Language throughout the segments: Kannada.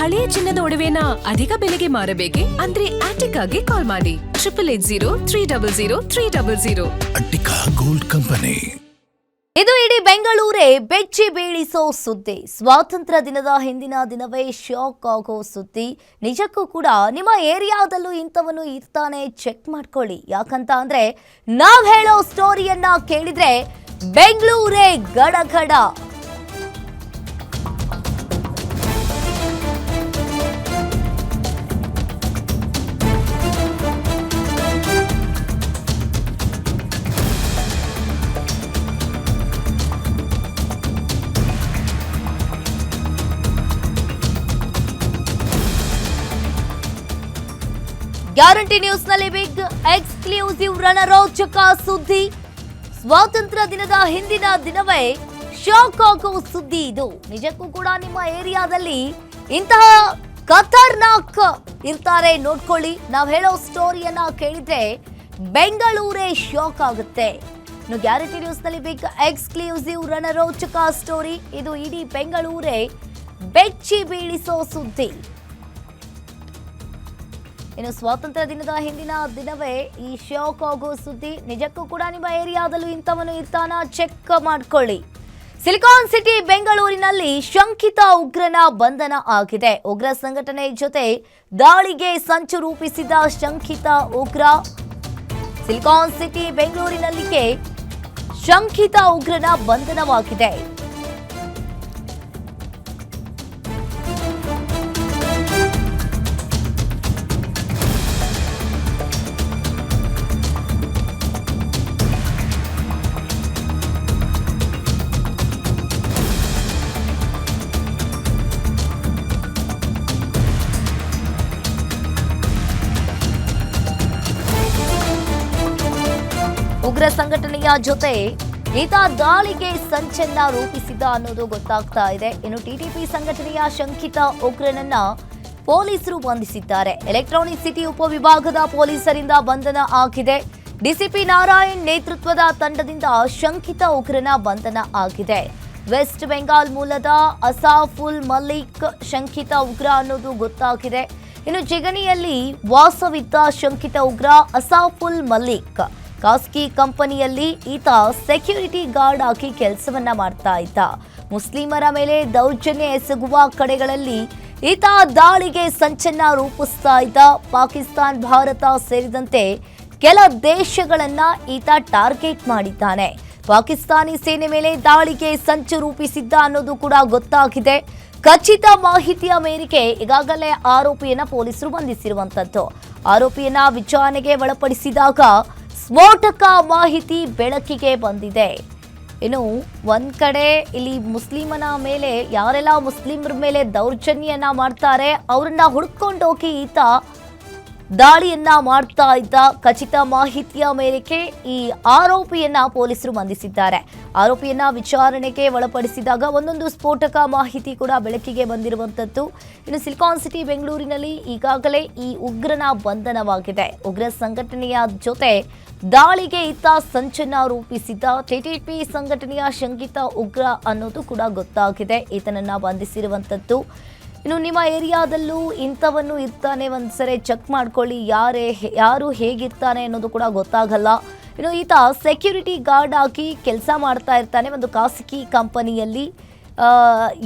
ಹಳೆಯ ಚಿನ್ನದ ಒಡವೆನ ಅಧಿಕ ಬೆಲೆಗೆ ಮಾರಬೇಕೆ? ಅಂದ್ರೆ ಆಟಿಕಾಗೆ ಕಾಲ್ ಮಾಡಿ 8880 ಅಟ್ಟಿಕಾ ಗೋಲ್ಡ್ ಕಂಪನಿ. ಇದು ಇಡೀ ಬೆಂಗಳೂರೇ ಬೆಚ್ಚಿ ಬೀಳಿಸೋ ಸುದ್ದಿ. ಸ್ವಾತಂತ್ರ್ಯ ದಿನದ ಹಿಂದಿನ ದಿನವೇ ಶಾಕ್ ಆಗೋ ಸುದ್ದಿ. ನಿಜಕ್ಕೂ ಕೂಡ ನಿಮ್ಮ ಏರಿಯಾದಲ್ಲೂ ಇಂಥವನು ಇರ್ತಾನೆ, ಚೆಕ್ ಮಾಡ್ಕೊಳ್ಳಿ. ಯಾಕಂತ ಅಂದ್ರೆ ನಾವ್ ಹೇಳೋ ಸ್ಟೋರಿಯನ್ನ ಕೇಳಿದ್ರೆ ಬೆಂಗಳೂರೇ ಗಡಗಡ. ಗ್ಯಾರಂಟಿ ನ್ಯೂಸ್ನಲ್ಲಿ ಬಿಗ್ ಎಕ್ಸ್ಕ್ಲೂಸಿವ್ ರಣರೋಚಕ ಸುದ್ದಿ. ಸ್ವಾತಂತ್ರ್ಯ ದಿನದ ಹಿಂದಿನ ದಿನವೇ ಶಾಕ್ ಆಗೋ ಸುದ್ದಿ ಇದು. ನಿಜಕ್ಕೂ ಕೂಡ ನಿಮ್ಮ ಏರಿಯಾದಲ್ಲಿ ಇಂತಹ ಖತರ್ನಾಕ್ ಇರ್ತಾರೆ, ನೋಡ್ಕೊಳ್ಳಿ. ನಾವು ಹೇಳೋ ಸ್ಟೋರಿಯನ್ನ ಕೇಳಿದ್ರೆ ಬೆಂಗಳೂರೇ ಶಾಕ್ ಆಗುತ್ತೆ. ಇನ್ನು ಗ್ಯಾರಂಟಿ ನ್ಯೂಸ್ನಲ್ಲಿ ಬಿಗ್ ಎಕ್ಸ್ಕ್ಲೂಸಿವ್ ರಣರೋಚಕ ಸ್ಟೋರಿ. ಇದು ಇಡೀ ಬೆಂಗಳೂರೇ ಬೆಚ್ಚಿ ಬೀಳಿಸೋ ಸುದ್ದಿ. ಇನ್ನು ಸ್ವಾತಂತ್ರ್ಯ ದಿನದ ಹಿಂದಿನ ದಿನವೇ ಈ ಶಾಕ್ ಆಗೋ ಸುದ್ದಿ. ನಿಜಕ್ಕೂ ಕೂಡ ನಿಮ್ಮ ಏರಿಯಾದಲ್ಲೂ ಇಂಥವನು ಇರ್ತಾನ, ಚೆಕ್ ಮಾಡ್ಕೊಳ್ಳಿ. ಸಿಲಿಕಾನ್ ಸಿಟಿ ಬೆಂಗಳೂರಿನಲ್ಲಿ ಶಂಕಿತ ಉಗ್ರನ ಬಂಧನ ಆಗಿದೆ. ಉಗ್ರ ಸಂಘಟನೆ ಜೊತೆ ದಾಳಿಗೆ ಸಂಚು ರೂಪಿಸಿದ ಶಂಕಿತ ಉಗ್ರ. ಸಿಲಿಕಾನ್ ಸಿಟಿ ಬೆಂಗಳೂರಿನಲ್ಲಿಗೆ ಶಂಕಿತ ಉಗ್ರನ ಬಂಧನವಾಗಿದೆ. ಉಗ್ರ ಸಂಘಟನೆಯ ಜೊತೆ ಈತ ದಾಳಿಗೆ ಸಂಚನ್ನ ರೂಪಿಸಿದ ಅನ್ನೋದು ಗೊತ್ತಾಗ್ತಾ ಇದೆ. ಇನ್ನು ಟಿಟಿಪಿ ಸಂಘಟನೆಯ ಶಂಕಿತ ಉಗ್ರನನ್ನ ಪೊಲೀಸರು ಬಂಧಿಸಿದ್ದಾರೆ. ಎಲೆಕ್ಟ್ರಾನಿಕ್ ಸಿಟಿ ಉಪವಿಭಾಗದ ಪೊಲೀಸರಿಂದ ಬಂಧನ ಆಗಿದೆ. ಡಿಸಿಪಿ ನಾರಾಯಣ್ ನೇತೃತ್ವದ ತಂಡದಿಂದ ಶಂಕಿತ ಉಗ್ರನ ಬಂಧನ ಆಗಿದೆ. ವೆಸ್ಟ್ ಬೆಂಗಾಲ್ ಮೂಲದ ಅಸಾಫುಲ್ ಮಲ್ಲಿಕ್ ಶಂಕಿತ ಉಗ್ರ ಅನ್ನೋದು ಗೊತ್ತಾಗಿದೆ. ಇನ್ನು ಜಿಗಣಿಯಲ್ಲಿ ವಾಸವಿದ್ದ ಶಂಕಿತ ಉಗ್ರ ಅಸಾಫುಲ್ ಮಲ್ಲಿಕ್ ಖಾಸಗಿ ಕಂಪನಿಯಲ್ಲಿ ಈತ ಸೆಕ್ಯೂರಿಟಿ ಗಾರ್ಡ್ ಆಗಿ ಕೆಲಸವನ್ನ ಮಾಡ್ತಾ ಇದ್ದ. ಮುಸ್ಲಿಮರ ಮೇಲೆ ದೌರ್ಜನ್ಯ ಎಸಗುವ ಕಡೆಗಳಲ್ಲಿ ಈತ ದಾಳಿಗೆ ಸಂಚನ್ನ ರೂಪಿಸ್ತಾ ಇದ್ದ. ಪಾಕಿಸ್ತಾನ್, ಭಾರತ ಸೇರಿದಂತೆ ಕೆಲ ದೇಶಗಳನ್ನ ಈತ ಟಾರ್ಗೆಟ್ ಮಾಡಿದ್ದಾನೆ. ಪಾಕಿಸ್ತಾನಿ ಸೇನೆ ಮೇಲೆ ದಾಳಿಗೆ ಸಂಚು ರೂಪಿಸಿದ್ದ ಅನ್ನೋದು ಕೂಡ ಗೊತ್ತಾಗಿದೆ. ಖಚಿತ ಮಾಹಿತಿಯ ಮೇರೆಗೆ ಈಗಾಗಲೇ ಆರೋಪಿಯನ್ನ ಪೊಲೀಸರು ಬಂಧಿಸಿರುವಂತದ್ದು. ಆರೋಪಿಯನ್ನ ವಿಚಾರಣೆಗೆ ಒಳಪಡಿಸಿದಾಗ ಸ್ಫೋಟಕ ಮಾಹಿತಿ ಬೆಳಕಿಗೆ ಬಂದಿದೆ. ಇನ್ನು ಒಂದ್ ಕಡೆ ಇಲ್ಲಿ ಮುಸ್ಲಿಮನ ಮೇಲೆ, ಯಾರೆಲ್ಲ ಮುಸ್ಲಿಮರ ಮೇಲೆ ದೌರ್ಜನ್ಯನ ಮಾಡ್ತಾರೆ ಅವರನ್ನ ಹುಡ್ಕೊಂಡು ಹೋಗಿ ಈತ ದಾಳಿಯನ್ನ ಮಾಡ್ತಾ ಇದ್ದ. ಖಚಿತ ಮಾಹಿತಿಯ ಮೇರೆಗೆ ಈ ಆರೋಪಿಯನ್ನ ಪೊಲೀಸರು ಬಂಧಿಸಿದ್ದಾರೆ. ಆರೋಪಿಯನ್ನ ವಿಚಾರಣೆಗೆ ಒಳಪಡಿಸಿದಾಗ ಒಂದೊಂದು ಸ್ಫೋಟಕ ಮಾಹಿತಿ ಕೂಡ ಬೆಳಕಿಗೆ ಬಂದಿರುವಂತದ್ದು. ಇನ್ನು ಸಿಲಿಕಾನ್ ಸಿಟಿ ಬೆಂಗಳೂರಿನಲ್ಲಿ ಈಗಾಗಲೇ ಈ ಉಗ್ರನ ಬಂಧನವಾಗಿದೆ. ಉಗ್ರ ಸಂಘಟನೆಯ ಜೊತೆ ದಾಳಿಗೆ ಈತ ಸಂಚನ್ನ ರೂಪಿಸಿದ್ದ. ಟಿಟಿಪಿ ಸಂಘಟನೆಯ ಶಂಕಿತ ಉಗ್ರ ಅನ್ನೋದು ಕೂಡ ಗೊತ್ತಾಗಿದೆ. ಈತನನ್ನ ಬಂಧಿಸಿರುವಂತದ್ದು. ಇನ್ನು ನಿಮ್ಮ ಏರಿಯಾದಲ್ಲೂ ಇಂಥವನ್ನು ಇರ್ತಾನೆ, ಒಂದ್ಸರಿ ಚೆಕ್ ಮಾಡ್ಕೊಳ್ಳಿ. ಯಾರು ಹೇಗಿರ್ತಾನೆ ಅನ್ನೋದು ಕೂಡ ಗೊತ್ತಾಗಲ್ಲ. ಇನ್ನು ಈತ ಸೆಕ್ಯೂರಿಟಿ ಗಾರ್ಡ್ ಆಗಿ ಕೆಲಸ ಮಾಡ್ತಾ ಇರ್ತಾನೆ ಒಂದು ಖಾಸಗಿ ಕಂಪನಿಯಲ್ಲಿ.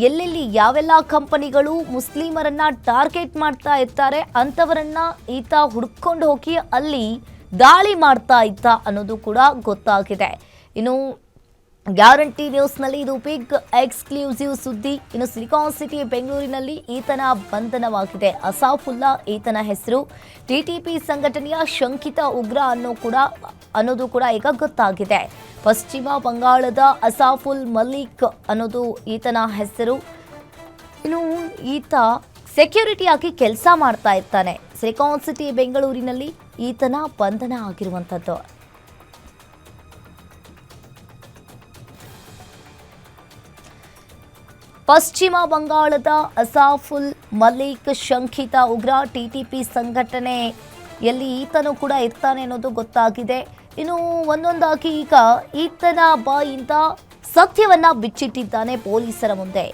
ಎಲ್ಲೆಲ್ಲಿ ಯಾವೆಲ್ಲ ಕಂಪನಿಗಳು ಮುಸ್ಲಿಮರನ್ನ ಟಾರ್ಗೆಟ್ ಮಾಡ್ತಾ ಇರ್ತಾರೆ ಅಂಥವರನ್ನ ಈತ ಹುಡ್ಕೊಂಡು ಹೋಗಿ ಅಲ್ಲಿ ದಾಳಿ ಮಾಡ್ತಾ ಇದ್ದ ಅನ್ನೋದು ಕೂಡ ಗೊತ್ತಾಗಿದೆ. ಇನ್ನು ಗ್ಯಾರಂಟಿ ನ್ಯೂಸ್ನಲ್ಲಿ ಇದು ಬಿಗ್ ಎಕ್ಸ್ಕ್ಲೂಸಿವ್ ಸುದ್ದಿ. ಇನ್ನು ಸಿಲಿಕಾನ್ ಸಿಟಿ ಬೆಂಗಳೂರಿನಲ್ಲಿ ಈತನ ಬಂಧನವಾಗಿದೆ. ಅಸಾಫುಲ್ಲಾ ಈತನ ಹೆಸರು. ಟಿಟಿಪಿ ಸಂಘಟನೆಯ ಶಂಕಿತ ಉಗ್ರ ಅನ್ನೋದು ಕೂಡ ಈಗ ಗೊತ್ತಾಗಿದೆ. ಪಶ್ಚಿಮ ಬಂಗಾಳದ ಅಸಾಫುಲ್ ಮಲ್ಲಿಕ್ ಅನ್ನೋದು ಈತನ ಹೆಸರು. ಇನ್ನು ಈತ ಸೆಕ್ಯೂರಿಟಿ ಆಗಿ ಕೆಲಸ ಮಾಡ್ತಾ ಇರ್ತಾನೆ. ಸಿಲಿಕಾನ್ ಸಿಟಿ ಬೆಂಗಳೂರಿನಲ್ಲಿ ಈತನ ಬಂಧನ ಆಗಿರುವಂಥದ್ದು. ಪಶ್ಚಿಮ ಬಂಗಾಳದ ಅಸಾಫುಲ್ ಮಲ್ಲಿಕ್ ಶಂಕಿತ ಉಗ್ರ. ಟಿಟಿಪಿ ಸಂಘಟನೆಯಲ್ಲಿ ಈತನು ಕೂಡ ಇರ್ತಾನೆ ಅನ್ನೋದು ಗೊತ್ತಾಗಿದೆ. ಇನ್ನು ಒಂದೊಂದಾಗಿ ಈಗ ಈತನ ಬಾಯಿಂದ ಸತ್ಯವನ್ನ ಬಿಚ್ಚಿಟ್ಟಿದ್ದಾನೆ ಪೊಲೀಸರ ಮುಂದೆ.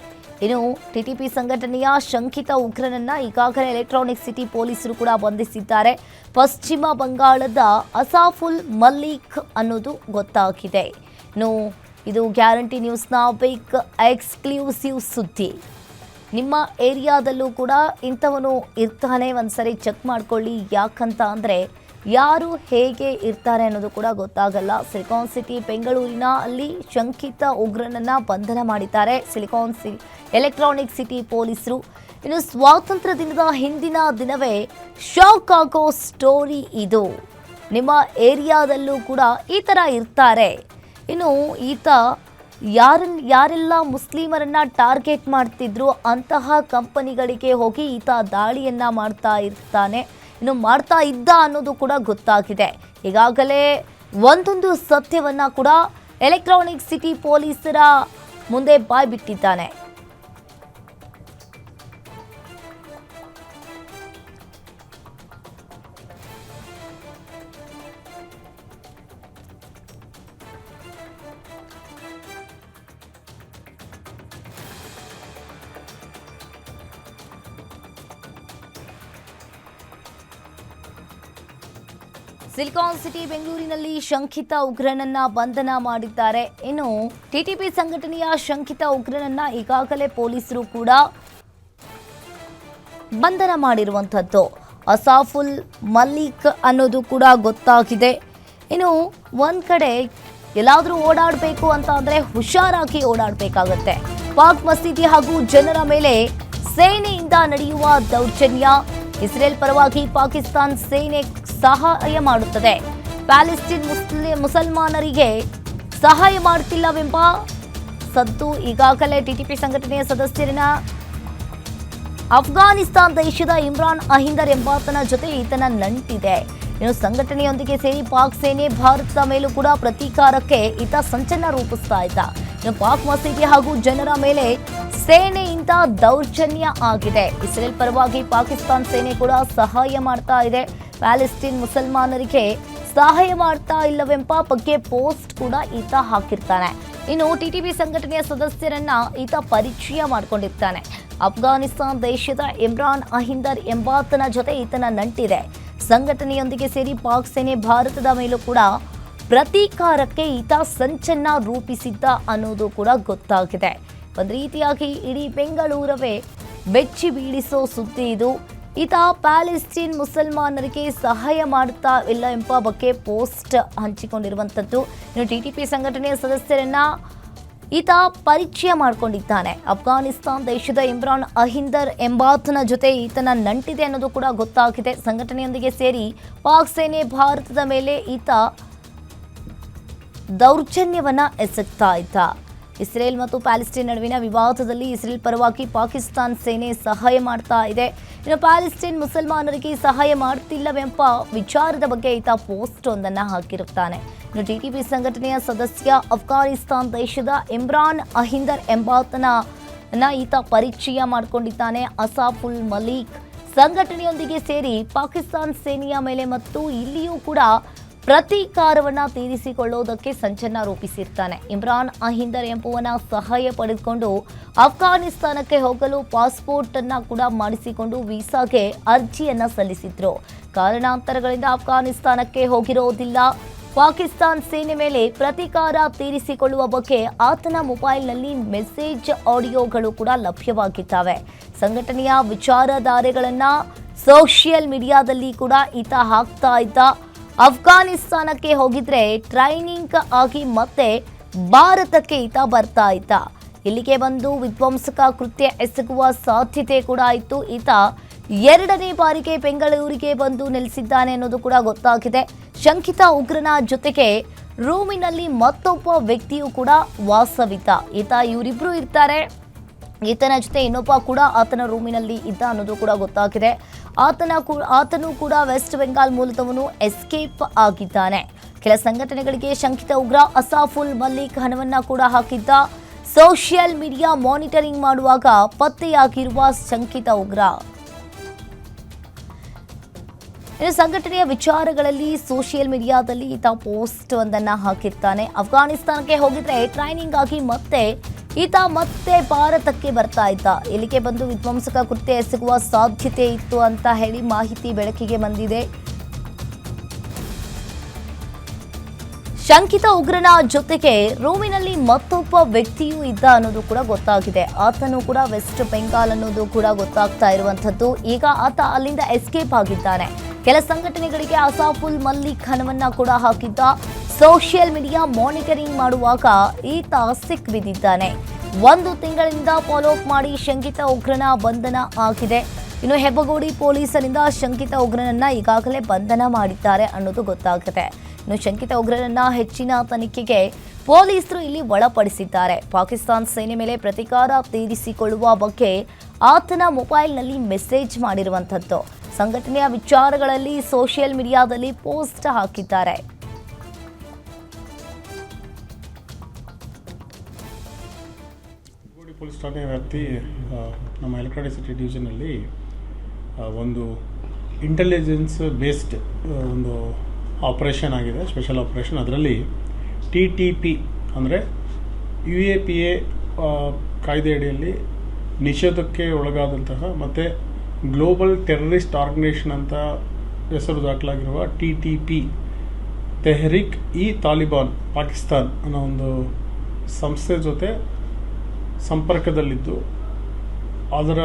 ಇನ್ನು ಟಿಟಿಪಿ ಸಂಘಟನೆಯ ಶಂಕಿತ ಉಗ್ರನನ್ನ ಈಗಾಗಲೇ ಎಲೆಕ್ಟ್ರಾನಿಕ್ ಸಿಟಿ ಪೊಲೀಸರು ಕೂಡ ಬಂಧಿಸಿದ್ದಾರೆ. ಪಶ್ಚಿಮ ಬಂಗಾಳದ ಅಸಾಫುಲ್ ಮಲ್ಲಿಕ್ ಅನ್ನೋದು ಗೊತ್ತಾಗಿದೆ. ಇನ್ನು ಇದು ಗ್ಯಾರಂಟಿ ನ್ಯೂಸ್ನ ಬಿಗ್ ಎಕ್ಸ್ಕ್ಲೂಸಿವ್ ಸುದ್ದಿ. ನಿಮ್ಮ ಏರಿಯಾದಲ್ಲೂ ಕೂಡ ಇಂಥವನು ಇರ್ತಾನೆ, ಒಂದ್ಸರಿ ಚೆಕ್ ಮಾಡ್ಕೊಳ್ಳಿ. ಯಾಕಂತ ಅಂದರೆ ಯಾರು ಹೇಗೆ ಇರ್ತಾರೆ ಅನ್ನೋದು ಕೂಡ ಗೊತ್ತಾಗಲ್ಲ. ಸಿಲಿಕಾನ್ ಸಿಟಿ ಬೆಂಗಳೂರಿನ ಅಲ್ಲಿ ಶಂಕಿತ ಉಗ್ರನನ್ನ ಬಂಧನ ಮಾಡಿದ್ದಾರೆ ಎಲೆಕ್ಟ್ರಾನಿಕ್ ಸಿಟಿ ಪೊಲೀಸರು. ಇನ್ನು ಸ್ವಾತಂತ್ರ್ಯ ದಿನದ ಹಿಂದಿನ ದಿನವೇ ಶಾಕ್ ಆಗೋ ಸ್ಟೋರಿ ಇದು. ನಿಮ್ಮ ಏರಿಯಾದಲ್ಲೂ ಕೂಡ ಈ ಥರ ಇರ್ತಾರೆ. ಇನ್ನು ಈತ ಯಾರೆಲ್ಲ ಮುಸ್ಲಿಮರನ್ನ ಟಾರ್ಗೆಟ್ ಮಾಡ್ತಿದ್ರು ಅಂತಹ ಕಂಪನಿಗಳಿಗೆ ಹೋಗಿ ಈತ ದಾಳಿಯನ್ನ ಮಾಡ್ತಾ ಇರ್ತಾನೆ. ಇನ್ನು ಮಾಡ್ತಾ ಇದ್ದ ಅನ್ನೋದು ಕೂಡ ಗೊತ್ತಾಗಿದೆ. ಈಗಾಗಲೇ ಒಂದೊಂದು ಸತ್ಯವನ್ನ ಕೂಡ ಎಲೆಕ್ಟ್ರಾನಿಕ್ ಸಿಟಿ ಪೊಲೀಸರ ಮುಂದೆ ಬಾಯ್ಬಿಟ್ಟಿದ್ದಾನೆ. ಸಿಲಿಕಾನ್ ಸಿಟಿ ಬೆಂಗಳೂರಿನಲ್ಲಿ ಶಂಕಿತ ಉಗ್ರನನ್ನ ಬಂಧನ ಮಾಡಿದ್ದಾರೆ. ಇನ್ನು ಟಿಟಿಪಿ ಸಂಘಟನೆಯ ಶಂಕಿತ ಉಗ್ರನನ್ನ ಈಗಾಗಲೇ ಪೊಲೀಸರು ಕೂಡ ಬಂಧನ ಮಾಡಿರುವಂಥದ್ದು. ಅಸಾಫುಲ್ ಮಲ್ಲಿಕ್ ಅನ್ನೋದು ಕೂಡ ಗೊತ್ತಾಗಿದೆ. ಇನ್ನು ಒಂದ್ ಕಡೆ ಎಲ್ಲಾದರೂ ಓಡಾಡಬೇಕು ಅಂತ ಅಂದರೆ ಹುಷಾರಾಗಿ ಓಡಾಡಬೇಕಾಗತ್ತೆ. ಪಾಕ್ ಮಸೀದಿ ಹಾಗೂ ಜನರ ಮೇಲೆ ಸೇನೆಯಿಂದ ನಡೆಯುವ ದೌರ್ಜನ್ಯ. ಇಸ್ರೇಲ್ ಪರವಾಗಿ ಪಾಕಿಸ್ತಾನ್ ಸೇನೆ ಸಹಾಯ ಮಾಡುತ್ತದೆ. ಪ್ಯಾಲೆಸ್ಟೈನ್ ಮುಸಲ್ಮಾನರಿಗೆ ಸಹಾಯ ಮಾಡುತ್ತಿಲ್ಲವೆಂಬ ಸದ್ದು ಈಗಾಗಲೇ ಟಿಟಿಪಿ ಸಂಘಟನೆಯ ಸದಸ್ಯರನ್ನ ಅಫ್ಘಾನಿಸ್ತಾನ್ ದೇಶದ ಇಮ್ರಾನ್ ಅಹಿಂದರ್ ಎಂಬಾತನ ಜೊತೆ ಈತನ ನಂಟಿದೆ. ಇನ್ನು ಸಂಘಟನೆಯೊಂದಿಗೆ ಸೇರಿ ಪಾಕ್ ಸೇನೆ ಭಾರತದ ಮೇಲೂ ಕೂಡ ಪ್ರತೀಕಾರಕ್ಕೆ ಈತ ಸಂಚಲನ ರೂಪಿಸ್ತಾ ಇದ್ದ. ಇನ್ನು ಪಾಕ್ ಮಸೀದಿ ಹಾಗೂ ಜನರ ಮೇಲೆ ಸೇನೆಯಿಂದ ದೌರ್ಜನ್ಯ ಆಗಿದೆ. ಇಸ್ರೇಲ್ ಪರವಾಗಿ ಪಾಕಿಸ್ತಾನ್ ಸೇನೆ ಕೂಡ ಸಹಾಯ ಮಾಡ್ತಾ ಇದೆ. ಪ್ಯಾಲೆಸ್ಟೈನ್ ಮುಸಲ್ಮಾನರಿಗೆ ಸಹಾಯ ಮಾಡ್ತಾ ಇಲ್ಲವೆಂಬ ಬಗ್ಗೆ ಪೋಸ್ಟ್ ಕೂಡ ಈತ ಹಾಕಿರ್ತಾನೆ. ಇನ್ನು ಟಿಟಿಪಿ ಸಂಘಟನೆಯ ಸದಸ್ಯರನ್ನ ಈತ ಪರಿಚಯ ಮಾಡಿಕೊಂಡಿರ್ತಾನೆ. ಅಫ್ಘಾನಿಸ್ತಾನ್ ದೇಶದ ಇಮ್ರಾನ್ ಅಹಿಂದರ್ ಎಂಬಾತನ ಜೊತೆ ಈತನ ನಂಟಿದೆ. ಸಂಘಟನೆಯೊಂದಿಗೆ ಸೇರಿ ಪಾಕ್ ಸೇನೆ ಭಾರತದ ಮೇಲೂ ಕೂಡ ಪ್ರತೀಕಾರಕ್ಕೆ ಈತ ಸಂಚನ್ನ ರೂಪಿಸಿದ್ದ ಅನ್ನೋದು ಕೂಡ ಗೊತ್ತಾಗಿದೆ. ಒಂದು ರೀತಿಯಾಗಿ ಇಡೀ ಬೆಂಗಳೂರವೇ ಬೆಚ್ಚಿ ಬೀಳಿಸೋ ಸುದ್ದಿ ಇದು. ಈತ ಪ್ಯಾಲೆಸ್ಟೈನ್ ಮುಸಲ್ಮಾನರಿಗೆ ಸಹಾಯ ಮಾಡ್ತಾ ಇಲ್ಲ ಎಂಬ ಬಗ್ಗೆ ಪೋಸ್ಟ್ ಹಂಚಿಕೊಂಡಿರುವಂಥದ್ದು. ಇನ್ನು ಟಿಟಿಪಿ ಸಂಘಟನೆಯ ಸದಸ್ಯರನ್ನ ಈತ ಪರಿಚಯ ಮಾಡಿಕೊಂಡಿದ್ದಾನೆ. ಅಫ್ಘಾನಿಸ್ತಾನ್ ದೇಶದ ಇಮ್ರಾನ್ ಅಹಿಂದರ್ ಎಂಬಾತನ ಜೊತೆ ಈತನ ನಂಟಿದೆ ಅನ್ನೋದು ಕೂಡ ಗೊತ್ತಾಗಿದೆ. ಸಂಘಟನೆಯೊಂದಿಗೆ ಸೇರಿ ಪಾಕ್ ಸೇನೆ ಭಾರತದ ಮೇಲೆ ಈತ ದೌರ್ಜನ್ಯವನ್ನ ಎಸಗ್ತಾ ಇದ್ದ. ಇಸ್ರೇಲ್ ಮತ್ತು ಪ್ಯಾಲೆಸ್ಟೈನ್ ನಡುವಿನ ವಿವಾದದಲ್ಲಿ ಇಸ್ರೇಲ್ ಪರವಾಗಿ ಪಾಕಿಸ್ತಾನ್ ಸೇನೆ ಸಹಾಯ ಮಾಡ್ತಾ ಇದೆ. ಇನ್ನು ಪ್ಯಾಲೆಸ್ಟೈನ್ ಮುಸಲ್ಮಾನರಿಗೆ ಸಹಾಯ ಮಾಡ್ತಿಲ್ಲವೆಂಬ ವಿಚಾರದ ಬಗ್ಗೆ ಈತ ಪೋಸ್ಟ್ ಒಂದನ್ನು ಹಾಕಿರುತ್ತಾನೆ. ಇನ್ನು ಟಿಟಿಪಿ ಸಂಘಟನೆಯ ಸದಸ್ಯ ಅಫ್ಘಾನಿಸ್ತಾನ್ ದೇಶದ ಇಮ್ರಾನ್ ಅಹಿಂದರ್ ಎಂಬಾತನ ಈತ ಪರಿಚಯ ಮಾಡಿಕೊಂಡಿದ್ದಾನೆ. ಅಸಾಫುಲ್ ಮಲಿಕ್ ಸಂಘಟನೆಯೊಂದಿಗೆ ಸೇರಿ ಪಾಕಿಸ್ತಾನ್ ಸೇನೆಯ ಮೇಲೆ ಮತ್ತು ಇಲ್ಲಿಯೂ ಕೂಡ ಪ್ರತೀಕಾರವನ್ನ ತೀರಿಸಿಕೊಳ್ಳುವುದಕ್ಕೆ ಸಂಚಲನ ರೂಪಿಸಿರ್ತಾನೆ. ಇಮ್ರಾನ್ ಅಹಿಂದರ್ ಎಂಬುವನ ಸಹಾಯ ಪಡೆದುಕೊಂಡು ಅಫ್ಘಾನಿಸ್ತಾನಕ್ಕೆ ಹೋಗಲು ಪಾಸ್ಪೋರ್ಟ್ ಅನ್ನ ಕೂಡ ಮಾಡಿಸಿಕೊಂಡು ವೀಸಾಗೆ ಅರ್ಜಿಯನ್ನ ಸಲ್ಲಿಸಿದ್ರು. ಕಾರಣಾಂತರಗಳಿಂದ ಅಫ್ಘಾನಿಸ್ತಾನಕ್ಕೆ ಹೋಗಿರೋದಿಲ್ಲ. ಪಾಕಿಸ್ತಾನ್ ಸೇನೆ ಮೇಲೆ ಪ್ರತೀಕಾರ ತೀರಿಸಿಕೊಳ್ಳುವ ಬಗ್ಗೆ ಆತನ ಮೊಬೈಲ್ನಲ್ಲಿ ಮೆಸೇಜ್ ಆಡಿಯೋಗಳು ಕೂಡ ಲಭ್ಯವಾಗಿದ್ದಾವೆ. ಸಂಘಟನೆಯ ವಿಚಾರಧಾರೆಗಳನ್ನ ಸೋಷಿಯಲ್ ಮೀಡಿಯಾದಲ್ಲಿ ಕೂಡ ಈತ ಹಾಕ್ತಾ ಇದ್ದ. ಅಫ್ಘಾನಿಸ್ತಾನಕ್ಕೆ ಹೋಗಿದ್ರೆ ಟ್ರೈನಿಂಗ್ ಆಗಿ ಮತ್ತೆ ಭಾರತಕ್ಕೆ ಈತ ಬರ್ತಾ ಇದ್ದ. ಇಲ್ಲಿಗೆ ಬಂದು ವಿಧ್ವಂಸಕ ಕೃತ್ಯ ಎಸಗುವ ಸಾಧ್ಯತೆ ಕೂಡ ಇತ್ತು. ಈತ ಎರಡನೇ ಬಾರಿಗೆ ಬೆಂಗಳೂರಿಗೆ ಬಂದು ನೆಲೆಸಿದ್ದಾನೆ ಅನ್ನೋದು ಕೂಡ ಗೊತ್ತಾಗಿದೆ. ಶಂಕಿತ ಉಗ್ರನ ಜೊತೆಗೆ ರೂಮಿನಲ್ಲಿ ಮತ್ತೊಬ್ಬ ವ್ಯಕ್ತಿಯು ಕೂಡ ವಾಸವಿದ್ದ. ಇವರಿಬ್ರು ಇರ್ತಾರೆ. ಈತನ ಜೊತೆ ಇನ್ನೊಬ್ಬ ಕೂಡ ಆತನ ರೂಮಿನಲ್ಲಿ ಇದ್ದ ಅನ್ನೋದು ಕೂಡ ಗೊತ್ತಾಗಿದೆ. ಆತನು ಕೂಡ ವೆಸ್ಟ್ ಬೆಂಗಾಲ್ ಮೂಲದವನು ಎಸ್ಕೇಪ್ ಆಗಿದ್ದಾನೆ. ಕೆಲ ಸಂಘಟನೆಗಳಿಗೆ ಶಂಕಿತ ಉಗ್ರ ಅಸಾಫುಲ್ ಮಲ್ಲಿಕ್ ಹಣವನ್ನ ಕೂಡ ಹಾಕಿದ್ದ. ಸೋಷಿಯಲ್ ಮೀಡಿಯಾ ಮಾನಿಟರಿಂಗ್ ಮಾಡುವಾಗ ಪತ್ತೆಯಾಗಿರುವ ಶಂಕಿತ ಉಗ್ರ. ಇನ್ನು ಸಂಘಟನೆಯ ವಿಚಾರಗಳಲ್ಲಿ ಸೋಷಿಯಲ್ ಮೀಡಿಯಾದಲ್ಲಿ ಈತ ಪೋಸ್ಟ್ ಒಂದನ್ನ ಹಾಕಿರ್ತಾನೆ. ಅಫ್ಘಾನಿಸ್ತಾನಕ್ಕೆ ಹೋಗಿದ್ರೆ ಟ್ರೈನಿಂಗ್ ಆಗಿ ಮತ್ತೆ ಈತ ಮತ್ತೆ ಭಾರತಕ್ಕೆ ಬರ್ತಾ ಇದ್ದ. ಇಲ್ಲಿಗೆ ಬಂದು ವಿಧ್ವಂಸಕ ಕೃತ್ಯ ಎಸಗುವ ಸಾಧ್ಯತೆ ಇತ್ತು ಅಂತ ಹೇಳಿ ಮಾಹಿತಿ ಬೆಳಕಿಗೆ ಬಂದಿದೆ. ಶಂಕಿತ ಉಗ್ರನ ಜೊತೆಗೆ ರೂಮಿನಲ್ಲಿ ಮತ್ತೊಬ್ಬ ವ್ಯಕ್ತಿಯೂ ಇದ್ದ ಅನ್ನೋದು ಕೂಡ ಗೊತ್ತಾಗಿದೆ. ಆತನು ಕೂಡ ವೆಸ್ಟ್ ಬೆಂಗಾಲ್ ಅನ್ನೋದು ಕೂಡ ಗೊತ್ತಾಗ್ತಾ ಇರುವಂತದ್ದು. ಈಗ ಆತ ಅಲ್ಲಿಂದ ಎಸ್ಕೇಪ್ ಆಗಿದ್ದಾನೆ. ಕೆಲ ಸಂಘಟನೆಗಳಿಗೆ ಅಸಾಫುಲ್ ಮಲ್ಲಿಕ್ ಹಣವನ್ನ ಕೂಡ ಹಾಕಿದ್ದ. ಸೋಷಿಯಲ್ ಮೀಡಿಯಾ ಮಾನಿಟರಿಂಗ್ ಮಾಡುವಾಗ ಈತ ಸಿಕ್ಬಿದ್ದಿದ್ದಾನೆ. 1 ತಿಂಗಳಿಂದ ಫಾಲೋ ಅಪ್ ಮಾಡಿ ಶಂಕಿತ ಉಗ್ರನ ಬಂಧನ ಆಗಿದೆ. ಇನ್ನು ಹೆಬ್ಬಗೋಡಿ ಪೊಲೀಸರಿಂದ ಶಂಕಿತ ಉಗ್ರನನ್ನ ಈಗಾಗಲೇ ಬಂಧನ ಮಾಡಿದ್ದಾರೆ ಅನ್ನೋದು ಗೊತ್ತಾಗಿದೆ. ಇನ್ನು ಶಂಕಿತ ಉಗ್ರನನ್ನ ಹೆಚ್ಚಿನ ತನಿಖೆಗೆ ಪೊಲೀಸರು ಇಲ್ಲಿ ಒಳಪಡಿಸಿದ್ದಾರೆ. ಪಾಕಿಸ್ತಾನ ಸೇನೆ ಮೇಲೆ ಪ್ರತೀಕಾರ ತೀರಿಸಿಕೊಳ್ಳುವ ಬಗ್ಗೆ ಆತನ ಮೊಬೈಲ್ನಲ್ಲಿ ಮೆಸೇಜ್ ಮಾಡಿರುವಂಥದ್ದು. ಸಂಘಟನೆಯ ವಿಚಾರಗಳಲ್ಲಿ ಸೋಷಿಯಲ್ ಮೀಡಿಯಾದಲ್ಲಿ ಪೋಸ್ಟ್ ಹಾಕಿದ್ದಾರೆ. ಪೊಲೀಸ್ ಠಾಣೆ ವ್ಯಾಪ್ತಿ ನಮ್ಮ ಎಲೆಕ್ಟ್ರಾನಿಕ್ ಸಿಟಿ ಡಿವಿಷನಲ್ಲಿ ಒಂದು ಇಂಟೆಲಿಜೆನ್ಸ್ ಬೇಸ್ಡ್ ಒಂದು ಆಪರೇಷನ್ ಆಗಿದೆ, ಸ್ಪೆಷಲ್ ಆಪರೇಷನ್. ಅದರಲ್ಲಿ TTP ಅಂದರೆ UAPA ಕಾಯ್ದೆ ಅಡಿಯಲ್ಲಿ ನಿಷೇಧಕ್ಕೆ ಒಳಗಾದಂತಹ ಮತ್ತು ಗ್ಲೋಬಲ್ ಟೆರರಿಸ್ಟ್ ಆರ್ಗನೈಸೇಷನ್ ಅಂತ ಹೆಸರು ದಾಖಲಾಗಿರುವ TTP ತೆಹರಿಕ್ ಇ ತಾಲಿಬಾನ್ ಪಾಕಿಸ್ತಾನ್ ಅನ್ನೋ ಒಂದು ಸಂಸ್ಥೆ ಜೊತೆ ಸಂಪರ್ಕದಲ್ಲಿದ್ದು ಅದರ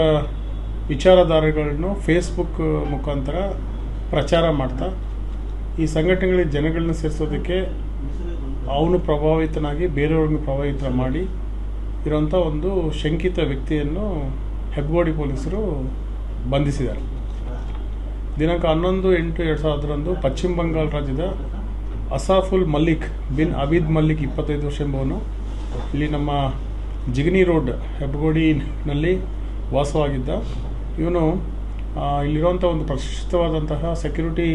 ವಿಚಾರಧಾರೆಗಳನ್ನು ಫೇಸ್ಬುಕ್ ಮುಖಾಂತರ ಪ್ರಚಾರ ಮಾಡ್ತಾ ಈ ಸಂಘಟನೆಗಳಿಗೆ ಜನಗಳನ್ನ ಸೇರಿಸೋದಕ್ಕೆ ಅವನು ಪ್ರಭಾವಿತನಾಗಿ ಬೇರೆಯವ್ರನ್ನ ಪ್ರಭಾವಿತ ಮಾಡಿ ಇರೋಂಥ ಒಂದು ಶಂಕಿತ ವ್ಯಕ್ತಿಯನ್ನು ಹೆಬ್ಬಗೋಡಿ ಪೊಲೀಸರು ಬಂಧಿಸಿದ್ದಾರೆ. ದಿನಾಂಕ 11/8/2010 ಪಶ್ಚಿಮ ಬಂಗಾಳ ರಾಜ್ಯದ ಅಸಾಫುಲ್ ಮಲ್ಲಿಕ್ ಬಿನ್ ಅಬೀದ್ ಮಲ್ಲಿಕ್ 25 ವರ್ಷ ಎಂಬುವನು ಇಲ್ಲಿ ನಮ್ಮ ಜಿಗನಿ ರೋಡ್ ಹೆಬ್ಬಗೋಡಿನಲ್ಲಿ ವಾಸವಾಗಿದ್ದ. ಇವನು ಇಲ್ಲಿರುವಂಥ ಒಂದು ಪ್ರತಿಷ್ಠಿತವಾದಂತಹ ಸೆಕ್ಯೂರಿಟಿ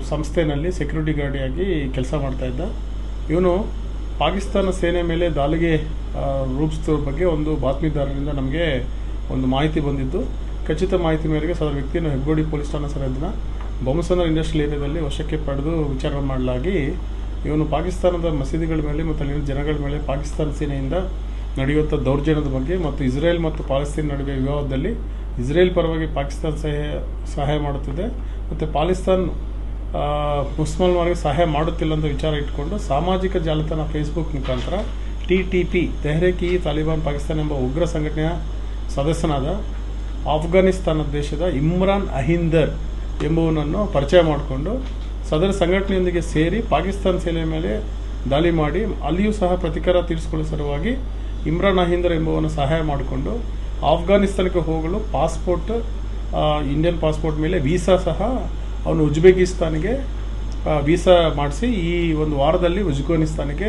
ಸಂಸ್ಥೆಯಲ್ಲಿ ಸೆಕ್ಯೂರಿಟಿ ಗಾರ್ಡಿಯಾಗಿ ಕೆಲಸ ಮಾಡ್ತಾಯಿದ್ದ. ಇವನು ಪಾಕಿಸ್ತಾನ ಸೇನೆ ಮೇಲೆ ದಾಳಿಗೆ ರೂಪಿಸಿದ ಬಗ್ಗೆ ಒಂದು ಬಾತ್ಮೀದಾರರಿಂದ ನಮಗೆ ಒಂದು ಮಾಹಿತಿ ಬಂದಿದ್ದು. ಖಚಿತ ಮಾಹಿತಿ ಮೇರೆಗೆ ಸದರ ವ್ಯಕ್ತಿಯನ್ನು ಹೆಬ್ಬಗೋಡಿ ಪೊಲೀಸ್ ಠಾಣಾ ಸರಹದ್ದಿನ ಬೊಮ್ಮಸಂದ್ರ ಇಂಡಸ್ಟ್ರಿಯಲ್ ಏರಿಯಾದಲ್ಲಿ ವಶಕ್ಕೆ ಪಡೆದು ವಿಚಾರಣೆ ಮಾಡಲಾಗಿ ಇವನು ಪಾಕಿಸ್ತಾನದ ಮಸೀದಿಗಳ ಮೇಲೆ ಮತ್ತು ಅಲ್ಲಿನ ಜನಗಳ ಮೇಲೆ ಪಾಕಿಸ್ತಾನ ಸೇನೆಯಿಂದ ನಡೆಯುವಂಥ ದೌರ್ಜನ್ಯದ ಬಗ್ಗೆ ಮತ್ತು ಇಸ್ರೇಲ್ ಮತ್ತು ಪಾಲೆಸ್ತೇನ್ ನಡುವೆ ವಿವಾದದಲ್ಲಿ ಇಸ್ರೇಲ್ ಪರವಾಗಿ ಪಾಕಿಸ್ತಾನ ಸಹಾಯ ಮಾಡುತ್ತಿದೆ ಮತ್ತು ಪಾಕಿಸ್ತಾನ ಮುಸಲ್ಮಾನರಿಗೆ ಸಹಾಯ ಮಾಡುತ್ತಿಲ್ಲ ಅಂತ ವಿಚಾರ ಇಟ್ಕೊಂಡು ಸಾಮಾಜಿಕ ಜಾಲತಾಣ ಫೇಸ್ಬುಕ್ ಮುಖಾಂತರ TTP ತೆಹರಿಕ್ ಇ ತಾಲಿಬಾನ್ ಪಾಕಿಸ್ತಾನ ಎಂಬ ಉಗ್ರ ಸಂಘಟನೆಯ ಸದಸ್ಯನಾದ ಆಫ್ಘಾನಿಸ್ತಾನ ದೇಶದ ಇಮ್ರಾನ್ ಅಹಿಂದರ್ ಎಂಬುವನನ್ನು ಪರಿಚಯ ಮಾಡಿಕೊಂಡು ಸದರ ಸಂಘಟನೆಯೊಂದಿಗೆ ಸೇರಿ ಪಾಕಿಸ್ತಾನ ಸೇನೆ ಮೇಲೆ ದಾಳಿ ಮಾಡಿ ಅಲ್ಲಿಯೂ ಸಹ ಪ್ರತೀಕಾರ ತೀರಿಸಿಕೊಳ್ಳುವ ಸಲುವಾಗಿ ಇಮ್ರಾನ್ ಅಹಿಂದರ್ ಎಂಬುವನ ಸಹಾಯ ಮಾಡಿಕೊಂಡು ಆಫ್ಘಾನಿಸ್ತಾನಕ್ಕೆ ಹೋಗಲು ಪಾಸ್ಪೋರ್ಟ್, ಇಂಡಿಯನ್ ಪಾಸ್ಪೋರ್ಟ್ ಮೇಲೆ ವೀಸಾ ಸಹ ಅವನು ಉಜ್ಬೇಕಿಸ್ತಾನಿಗೆ ವೀಸಾ ಮಾಡಿಸಿ ಈ ಒಂದು ವಾರದಲ್ಲಿ ಉಜ್ಬೇಕಿಸ್ತಾನಿಗೆ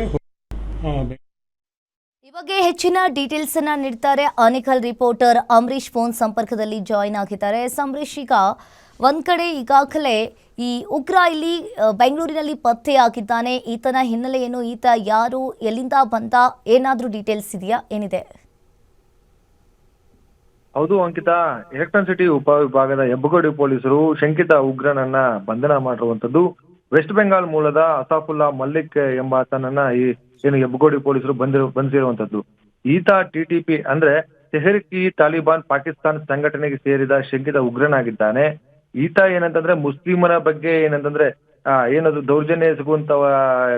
ಈ ಬಗ್ಗೆ ಹೆಚ್ಚಿನ ಡೀಟೇಲ್ಸ್ ಅನ್ನ ನೀಡ್ತಾರೆ ಆನೇಕಲ್ ರಿಪೋರ್ಟರ್ ಅಂಬರೀಶ್ ಫೋನ್ ಸಂಪರ್ಕದಲ್ಲಿ ಜಾಯಿನ್ ಆಗಿದ್ದಾರೆ. ಅಂಬರೀಶ್, ಈಗ ಒಂದ್ ಕಡೆ ಈಗಾಗಲೇ ಈ ಉಗ್ರ ಇಲ್ಲಿ ಬೆಂಗಳೂರಿನಲ್ಲಿ ಪತ್ತೆಯಾಗಿದ್ದಾನೆ. ಈತನ ಹಿನ್ನೆಲೆ ಏನು, ಈತ ಯಾರು, ಎಲ್ಲಿಂದ ಬಂದ, ಏನಾದ್ರೂ ಡೀಟೇಲ್ಸ್ ಇದೆಯಾ, ಏನಿದೆ? ಹೌದು ಅಂಕಿತಾ, ಎಲೆಕ್ಟ್ರಾನಿಕ್ ಸಿಟಿ ಉಪವಿಭಾಗದ ಹೆಬ್ಬಗೋಡಿ ಪೊಲೀಸರು ಶಂಕಿತ ಉಗ್ರನನ್ನ ಬಂಧನ ಮಾಡಿರುವಂತದ್ದು. ವೆಸ್ಟ್ ಬೆಂಗಾಲ್ ಮೂಲದ ಅಸಾಫುಲ್ಲಾ ಮಲ್ಲಿಕ್ ಎಂಬಾತನನ್ನ ಏನು ಹೆಬ್ಬಗೋಡಿ ಪೊಲೀಸರು ಬಂಧಿಸಿರುವಂತದ್ದು. ಈತ TTP ಅಂದ್ರೆ ತೆಹರಿಕ್ ಇ ತಾಲಿಬಾನ್ ಪಾಕಿಸ್ತಾನ ಸಂಘಟನೆಗೆ ಸೇರಿದ ಶಂಕಿತ ಉಗ್ರನಾಗಿದ್ದಾನೆ. ಈತ ಏನಂತಂದ್ರೆ ಮುಸ್ಲಿಮರ ಬಗ್ಗೆ ಏನಂತಂದ್ರೆ ಏನದು ದೌರ್ಜನ್ಯ ಎಸಗುವಂತ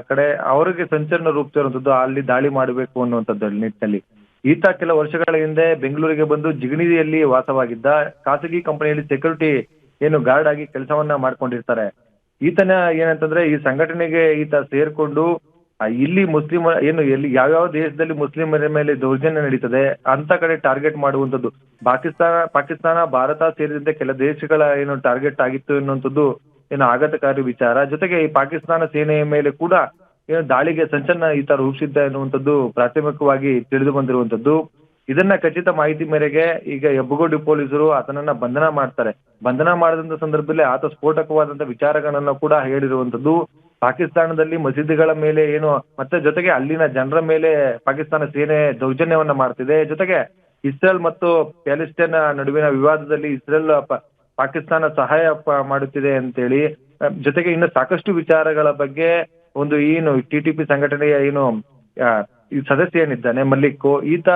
ಕಡೆ ಅವರಿಗೆ ಸಂಚಲನ ರೂಪಿಸಿರುವಂತದ್ದು, ಅಲ್ಲಿ ದಾಳಿ ಮಾಡಬೇಕು ಅನ್ನುವಂಥದ್ದು ನಿಟ್ಟಿನಲ್ಲಿ. ಈತ ಕೆಲ ವರ್ಷಗಳ ಹಿಂದೆ ಬೆಂಗಳೂರಿಗೆ ಬಂದು ಜಿಗಣಿಯಲ್ಲಿ ವಾಸವಾಗಿದ್ದ. ಖಾಸಗಿ ಕಂಪನಿಯಲ್ಲಿ ಸೆಕ್ಯೂರಿಟಿ ಏನು ಗಾರ್ಡ್ ಆಗಿ ಕೆಲಸವನ್ನ ಮಾಡ್ಕೊಂಡಿರ್ತಾರೆ. ಈತನ ಏನಂತಂದ್ರೆ ಈ ಸಂಘಟನೆಗೆ ಈತ ಸೇರ್ಕೊಂಡು ಇಲ್ಲಿ ಮುಸ್ಲಿಮ ಏನು ಎಲ್ಲಿ ಯಾವ್ಯಾವ ದೇಶದಲ್ಲಿ ಮುಸ್ಲಿಮರ ಮೇಲೆ ದೌರ್ಜನ್ಯ ನಡೀತದೆ ಅಂತ ಕಡೆ ಟಾರ್ಗೆಟ್ ಮಾಡುವಂತದ್ದು. ಪಾಕಿಸ್ತಾನ ಭಾರತ ಸೇರಿದಂತೆ ಕೆಲ ದೇಶಗಳ ಏನು ಟಾರ್ಗೆಟ್ ಆಗಿತ್ತು ಎನ್ನುವಂಥದ್ದು ಏನು ಆಘಾತಕಾರಿ ವಿಚಾರ. ಜೊತೆಗೆ ಈ ಪಾಕಿಸ್ತಾನ ಸೇನೆಯ ಮೇಲೆ ಕೂಡ ಏನು ದಾಳಿಗೆ ಸಂಚಲನ ಈತ ರೂಪಿಸಿದ್ದ ಎನ್ನುವಂಥದ್ದು ಪ್ರಾಥಮಿಕವಾಗಿ ತಿಳಿದು ಬಂದಿರುವಂತದ್ದು. ಇದನ್ನ ಖಚಿತ ಮಾಹಿತಿ ಮೇರೆಗೆ ಈಗ ಹೆಬ್ಬಗೋಡಿ ಪೊಲೀಸರು ಆತನನ್ನ ಬಂಧನ ಮಾಡ್ತಾರೆ. ಬಂಧನ ಮಾಡಿದಂತ ಸಂದರ್ಭದಲ್ಲಿ ಆತ ಸ್ಫೋಟಕವಾದಂತ ವಿಚಾರಗಳನ್ನ ಕೂಡ ಹೇಳಿರುವಂತದ್ದು. ಪಾಕಿಸ್ತಾನದಲ್ಲಿ ಮಸೀದಿಗಳ ಮೇಲೆ ಏನು ಮತ್ತೆ ಜೊತೆಗೆ ಅಲ್ಲಿನ ಜನರ ಮೇಲೆ ಪಾಕಿಸ್ತಾನ ಸೇನೆ ದೌರ್ಜನ್ಯವನ್ನ ಮಾಡ್ತಿದೆ. ಜೊತೆಗೆ ಇಸ್ರೇಲ್ ಮತ್ತು ಪ್ಯಾಲೆಸ್ಟೈನ್ ನಡುವಿನ ವಿವಾದದಲ್ಲಿ ಇಸ್ರೇಲ್ ಪಾಕಿಸ್ತಾನ ಸಹಾಯ ಮಾಡುತ್ತಿದೆ ಅಂತೇಳಿ, ಜೊತೆಗೆ ಇನ್ನು ಸಾಕಷ್ಟು ವಿಚಾರಗಳ ಬಗ್ಗೆ ಒಂದು ಏನು TTP ಸಂಘಟನೆಯ ಏನು ಈ ಸದಸ್ಯ ಏನಿದ್ದಾನೆ ಮಲ್ಲಿಕ್, ಈತ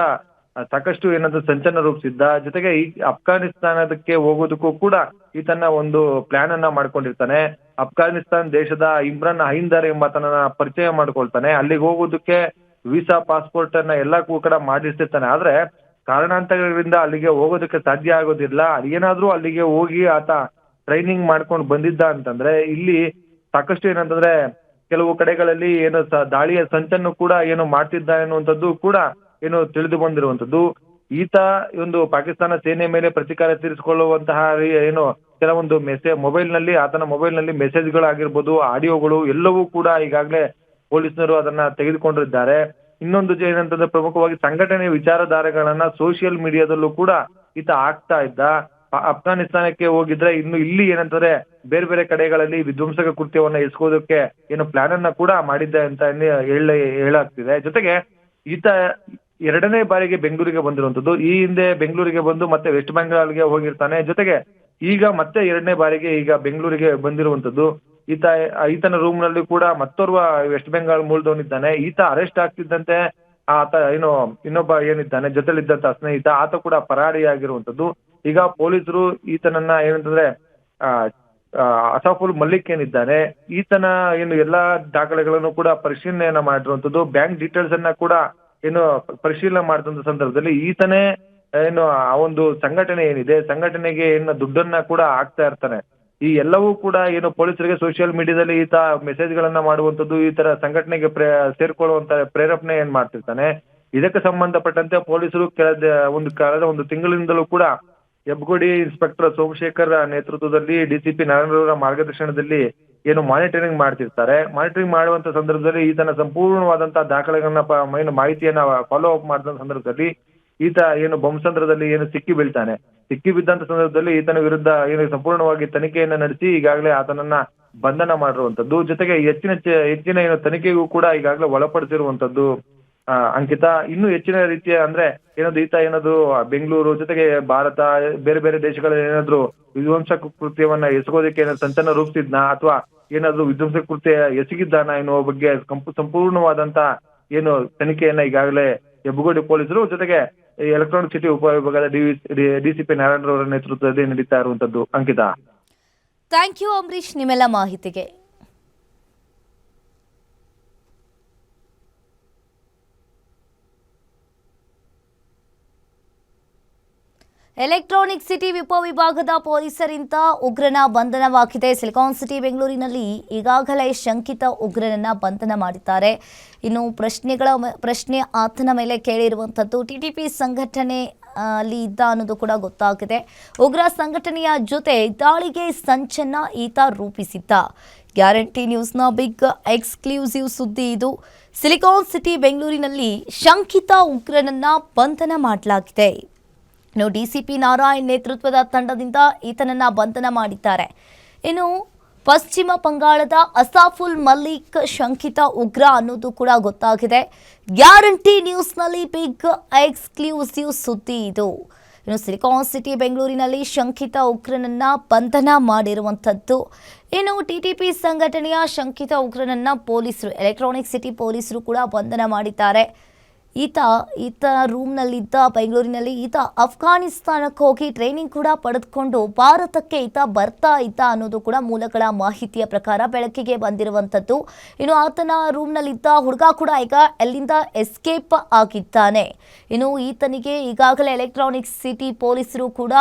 ಸಾಕಷ್ಟು ಏನಾದ್ರು ಸಂಚಲನ ರೂಪಿಸಿದ್ದ. ಜೊತೆಗೆ ಈ ಅಫ್ಘಾನಿಸ್ತಾನಕ್ಕೆ ಹೋಗೋದಕ್ಕೂ ಕೂಡ ಈತನ ಒಂದು ಪ್ಲಾನ್ ಅನ್ನ ಮಾಡ್ಕೊಂಡಿರ್ತಾನೆ. ಅಫ್ಘಾನಿಸ್ತಾನ್ ದೇಶದ ಇಮ್ರಾನ್ ಹೈಂದರ್ ಎಂಬಾತನ ಪರಿಚಯ ಮಾಡ್ಕೊಳ್ತಾನೆ. ಅಲ್ಲಿಗೆ ಹೋಗೋದಕ್ಕೆ ವೀಸಾ, ಪಾಸ್ಪೋರ್ಟ್ ಅನ್ನ ಎಲ್ಲಕ್ಕೂ ಕೂಡ ಮಾಡಿರ್ತಿರ್ತಾನೆ. ಆದ್ರೆ ಕಾರಣಾಂತರಗಳಿಂದ ಅಲ್ಲಿಗೆ ಹೋಗೋದಕ್ಕೆ ಸಾಧ್ಯ ಆಗೋದಿಲ್ಲ. ಏನಾದ್ರೂ ಅಲ್ಲಿಗೆ ಹೋಗಿ ಆತ ಟ್ರೈನಿಂಗ್ ಮಾಡ್ಕೊಂಡು ಬಂದಿದ್ದ ಅಂತಂದ್ರೆ ಇಲ್ಲಿ ಸಾಕಷ್ಟು ಏನಂತಂದ್ರೆ ಕೆಲವು ಕಡೆಗಳಲ್ಲಿ ಏನು ದಾಳಿಯ ಸಂಚನ್ನು ಕೂಡ ಏನು ಮಾಡ್ತಿದ್ದ ಎನ್ನುವಂಥದ್ದು ಕೂಡ ಏನು ತಿಳಿದು ಬಂದಿರುವಂತದ್ದು. ಈತ ಒಂದು ಪಾಕಿಸ್ತಾನ ಸೇನೆ ಮೇಲೆ ಪ್ರತೀಕಾರ ತೀರಿಸಿಕೊಳ್ಳುವಂತಹ ಏನು ಕೆಲವೊಂದು ಆತನ ಮೊಬೈಲ್ ನಲ್ಲಿ ಮೆಸೇಜ್ಗಳಾಗಿರ್ಬೋದು, ಆಡಿಯೋಗಳು ಎಲ್ಲವೂ ಕೂಡ ಈಗಾಗಲೇ ಪೊಲೀಸರು ಅದನ್ನ ತೆಗೆದುಕೊಂಡಿದ್ದಾರೆ. ಇನ್ನೊಂದು ಏನಂತಂದ್ರೆ ಪ್ರಮುಖವಾಗಿ ಸಂಘಟನೆ ವಿಚಾರಧಾರೆಗಳನ್ನ ಸೋಷಿಯಲ್ ಮೀಡಿಯಾದಲ್ಲೂ ಕೂಡ ಈತ ಆಗ್ತಾ ಇದ್ದ. ಅಫ್ಘಾನಿಸ್ತಾನಕ್ಕೆ ಹೋಗಿದ್ರೆ ಇನ್ನು ಇಲ್ಲಿ ಏನಂತಂದ್ರೆ ಬೇರೆ ಬೇರೆ ಕಡೆಗಳಲ್ಲಿ ವಿಧ್ವಂಸಕ ಕೃತ್ಯವನ್ನ ಎಸಗೋದಕ್ಕೆ ಏನು ಪ್ಲಾನ್ ಅನ್ನ ಕೂಡ ಮಾಡಿದ್ದೆ ಅಂತ ಹೇಳಾಗ್ತಿದೆ. ಜೊತೆಗೆ ಈತ 2ನೇ ಬಾರಿಗೆ ಬೆಂಗಳೂರಿಗೆ ಬಂದಿರುವಂತದ್ದು. ಈ ಹಿಂದೆ ಬೆಂಗಳೂರಿಗೆ ಬಂದು ಮತ್ತೆ ವೆಸ್ಟ್ ಬೆಂಗಾಲ್ಗೆ ಹೋಗಿರ್ತಾನೆ. ಜೊತೆಗೆ ಈಗ ಮತ್ತೆ 2ನೇ ಬಾರಿಗೆ ಈಗ ಬೆಂಗಳೂರಿಗೆ ಬಂದಿರುವಂತದ್ದು. ಈತನ ರೂಮ್ ನಲ್ಲಿ ಕೂಡ ಮತ್ತೋರ್ವ ವೆಸ್ಟ್ ಬೆಂಗಾಲ್ ಮೂಲದವನಿದ್ದಾನೆ. ಈತ ಅರೆಸ್ಟ್ ಆಗ್ತಿದ್ದಂತೆ ಆತ ಇನ್ನೊಬ್ಬ ಏನಿದ್ದಾನೆ ಜೊತೆಲಿದ್ದಂತ ಸ್ನೇಹಿತ ಆತ ಕೂಡ ಪರಾರಿಯಾಗಿರುವಂತದ್ದು. ಈಗ ಪೊಲೀಸರು ಈತನನ್ನ ಏನಂತಂದ್ರೆ ಅಸಾಫುಲ್ ಮಲ್ಲಿಕ್ ಏನಿದ್ದಾನೆ ಈತನ ಎಲ್ಲಾ ದಾಖಲೆಗಳನ್ನು ಕೂಡ ಪರಿಶೀಲನೆಯನ್ನ ಮಾಡಿರುವಂತದ್ದು. ಬ್ಯಾಂಕ್ ಡೀಟೇಲ್ಸ್ ಅನ್ನ ಕೂಡ ಪರಿಶೀಲನೆ ಮಾಡಿದಂತ ಸಂದರ್ಭದಲ್ಲಿ ಈತನೇ ಆ ಒಂದು ಸಂಘಟನೆ ಏನಿದೆ ಸಂಘಟನೆಗೆ ದುಡ್ಡನ್ನ ಕೂಡ ಹಾಕ್ತಾ ಇರ್ತಾನೆ. ಈ ಎಲ್ಲವೂ ಕೂಡ ಪೊಲೀಸರಿಗೆ ಸೋಷಿಯಲ್ ಮೀಡಿಯಾದಲ್ಲಿ ಈತ ಮೆಸೇಜ್ ಗಳನ್ನ ಮಾಡುವಂತದ್ದು, ಈ ತರ ಸಂಘಟನೆಗೆ ಸೇರ್ಕೊಳ್ಳುವಂತ ಪ್ರೇರೇಪಣೆ ಮಾಡ್ತಿರ್ತಾನೆ. ಇದಕ್ಕೆ ಸಂಬಂಧಪಟ್ಟಂತೆ ಪೊಲೀಸರು ಕಳೆದ ಒಂದು ತಿಂಗಳಿಂದಲೂ ಕೂಡ ಹೆಬ್ಬಗೋಡಿ ಇನ್ಸ್ಪೆಕ್ಟರ್ ಸೋಮಶೇಖರ್ ನೇತೃತ್ವದಲ್ಲಿ ಡಿಸಿಪಿ ನಾರಾಯಣರವರ ಮಾರ್ಗದರ್ಶನದಲ್ಲಿ ಮಾನಿಟರಿಂಗ್ ಮಾಡ್ತಿರ್ತಾರೆ. ಮಾನಿಟರಿಂಗ್ ಮಾಡುವಂತ ಸಂದರ್ಭದಲ್ಲಿ ಈತನ ಸಂಪೂರ್ಣವಾದಂತಹ ದಾಖಲೆಗಳನ್ನ ಮಾಹಿತಿಯನ್ನ ಫಾಲೋ ಅಪ್ ಮಾಡಿದ ಸಂದರ್ಭದಲ್ಲಿ ಈತ ಬೊಮ್ಮಸಂದ್ರದಲ್ಲಿ ಸಿಕ್ಕಿ ಬೀಳ್ತಾನೆ. ಸಿಕ್ಕಿ ಬಿದ್ದಂತ ಸಂದರ್ಭದಲ್ಲಿ ಈತನ ವಿರುದ್ಧ ಸಂಪೂರ್ಣವಾಗಿ ತನಿಖೆಯನ್ನ ನಡೆಸಿ ಈಗಾಗಲೇ ಆತನನ್ನ ಬಂಧನ ಮಾಡಿರುವಂತದ್ದು. ಜೊತೆಗೆ ಹೆಚ್ಚಿನ ತನಿಖೆಗೂ ಕೂಡ ಈಗಾಗಲೇ ಒಳಪಡಿಸಿರುವಂತದ್ದು. ಅಂಕಿತಾ, ಇನ್ನು ಹೆಚ್ಚಿನ ರೀತಿಯ ಅಂದ್ರೆ ಈತ ಬೆಂಗಳೂರು ಜೊತೆಗೆ ಭಾರತ ಬೇರೆ ಬೇರೆ ದೇಶಗಳಲ್ಲಿ ಏನಾದ್ರು ವಿಧ್ವಂಸಕ ಕೃತ್ಯವನ್ನ ಎಸಗೋದಕ್ಕೆ ಸಂಚಲನ ರೂಪಿಸಿದ್ನ ಅಥವಾ ಏನಾದ್ರು ವಿಧ್ವಂಸಕ ಕೃತ್ಯ ಎಸಗಿದ್ದಾನ ಎನ್ನುವ ಬಗ್ಗೆ ಸಂಪೂರ್ಣವಾದಂತ ತನಿಖೆಯನ್ನ ಈಗಾಗಲೇ ಹೆಬ್ಬಗೋಡಿ ಪೊಲೀಸರು ಜೊತೆಗೆ ಎಲೆಕ್ಟ್ರಾನಿಕ್ ಸಿಟಿ ಉಪವಿಭಾಗದ ಡಿಸಿಪಿ ನಾರಾಯಣರವರ ನೇತೃತ್ವದಲ್ಲಿ ನಡೀತಾ ಇರುವಂತದ್ದು. ಅಂಕಿತಾ, ಥ್ಯಾಂಕ್ ಯು ಅಂಬರೀಶ್ ನಿಮ್ಮೆಲ್ಲ ಮಾಹಿತಿಗೆ. ಎಲೆಕ್ಟ್ರಾನಿಕ್ ಸಿಟಿ ಉಪವಿಭಾಗದ ಪೊಲೀಸರಿಂದ ಉಗ್ರನ ಬಂಧನವಾಗಿದೆ. ಸಿಲಿಕಾನ್ ಸಿಟಿ ಬೆಂಗಳೂರಿನಲ್ಲಿ ಈಗಾಗಲೇ ಶಂಕಿತ ಉಗ್ರನನ್ನ ಬಂಧನ ಮಾಡಿದ್ದಾರೆ. ಇನ್ನು ಪ್ರಶ್ನೆ ಆತನ ಮೇಲೆ ಕೇಳಿರುವಂಥದ್ದು ಟಿಟಿಪಿ ಸಂಘಟನೆ ಅಲ್ಲಿ ಇದ್ದ ಅನ್ನೋದು ಕೂಡ ಗೊತ್ತಾಗಿದೆ. ಉಗ್ರ ಸಂಘಟನೆಯ ಜೊತೆ ದಾಳಿಗೆ ಸಂಚನ್ನ ಈತ ರೂಪಿಸಿದ್ದ. ಗ್ಯಾರಂಟಿ ನ್ಯೂಸ್ನ ಬಿಗ್ ಎಕ್ಸ್ಕ್ಲೂಸಿವ್ ಸುದ್ದಿ ಇದು. ಸಿಲಿಕಾನ್ ಸಿಟಿ ಬೆಂಗಳೂರಿನಲ್ಲಿ ಶಂಕಿತ ಉಗ್ರನನ್ನ ಬಂಧನ ಮಾಡಲಾಗಿದೆ. ಇನ್ನು ಡಿಸಿಪಿ ನಾರಾಯಣ್ ನೇತೃತ್ವದ ತಂಡದಿಂದ ಈತನನ್ನ ಬಂಧನ ಮಾಡಿದ್ದಾರೆ. ಇನ್ನು ಪಶ್ಚಿಮ ಬಂಗಾಳದ ಅಸಾಫುಲ್ ಮಲ್ಲಿಕ್ ಶಂಕಿತ ಉಗ್ರ ಅನ್ನೋದು ಕೂಡ ಗೊತ್ತಾಗಿದೆ. ಗ್ಯಾರಂಟಿ ನ್ಯೂಸ್ನಲ್ಲಿ ಬಿಗ್ ಎಕ್ಸ್ಕ್ಲೂಸಿವ್ ಸುದ್ದಿ ಇದು. ಇನ್ನು ಸಿಲಿಕಾನ್ ಸಿಟಿ ಬೆಂಗಳೂರಿನಲ್ಲಿ ಶಂಕಿತ ಉಗ್ರನನ್ನ ಬಂಧನ ಮಾಡಿರುವಂಥದ್ದು. ಇನ್ನು ಟಿಟಿಪಿ ಸಂಘಟನೆಯ ಶಂಕಿತ ಉಗ್ರನನ್ನ ಪೊಲೀಸರು ಎಲೆಕ್ಟ್ರಾನಿಕ್ ಸಿಟಿ ಪೊಲೀಸರು ಕೂಡ ಬಂಧನ ಮಾಡಿದ್ದಾರೆ. ಈತ ರೂಮ್ನಲ್ಲಿದ್ದ ಬೆಂಗಳೂರಿನಲ್ಲಿ ಈತ ಅಫ್ಘಾನಿಸ್ತಾನಕ್ಕೆ ಹೋಗಿ ಟ್ರೈನಿಂಗ್ ಕೂಡ ಪಡೆದುಕೊಂಡು ಭಾರತಕ್ಕೆ ಈತ ಬರ್ತಾ ಇದ್ದ ಅನ್ನೋದು ಕೂಡ ಮೂಲಗಳ ಮಾಹಿತಿಯ ಪ್ರಕಾರ ಬೆಳಕಿಗೆ ಬಂದಿರುವಂಥದ್ದು. ಇನ್ನು ಆತನ ರೂಮ್ನಲ್ಲಿದ್ದ ಹುಡುಗ ಕೂಡ ಈಗ ಅಲ್ಲಿಂದ ಎಸ್ಕೇಪ್ ಆಗಿದ್ದಾನೆ. ಇನ್ನು ಈತನಿಗೆ ಈಗಾಗಲೇ ಎಲೆಕ್ಟ್ರಾನಿಕ್ ಸಿಟಿ ಪೊಲೀಸರು ಕೂಡ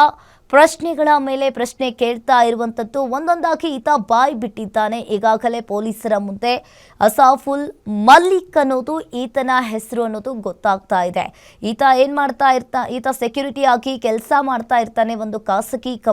ಪ್ರಶ್ನೆಗಳ ಮೇಲೆ ಪ್ರಶ್ನೆ ಕೇಳ್ತಾ ಇರುವಂಥದ್ದು. ಒಂದೊಂದಾಗಿ ಈತ ಬಾಯಿ ಬಿಟ್ಟಿದ್ದಾನೆ. ಈಗಾಗಲೇ ಪೊಲೀಸರ ಮುಂದೆ ಅಸಾಫುಲ್ ಮಲ್ಲಿಕ್ ಅನ್ನೋದು ಈತನ ಹೆಸರು ಅನ್ನೋದು ಗೊತ್ತಾಗ್ತಾ ಇದೆ. ಈತ ಸೆಕ್ಯೂರಿಟಿ ಆಗಿ ಕೆಲಸ ಮಾಡ್ತಾ ಇರ್ತಾನೆ ಒಂದು ಖಾಸಗಿ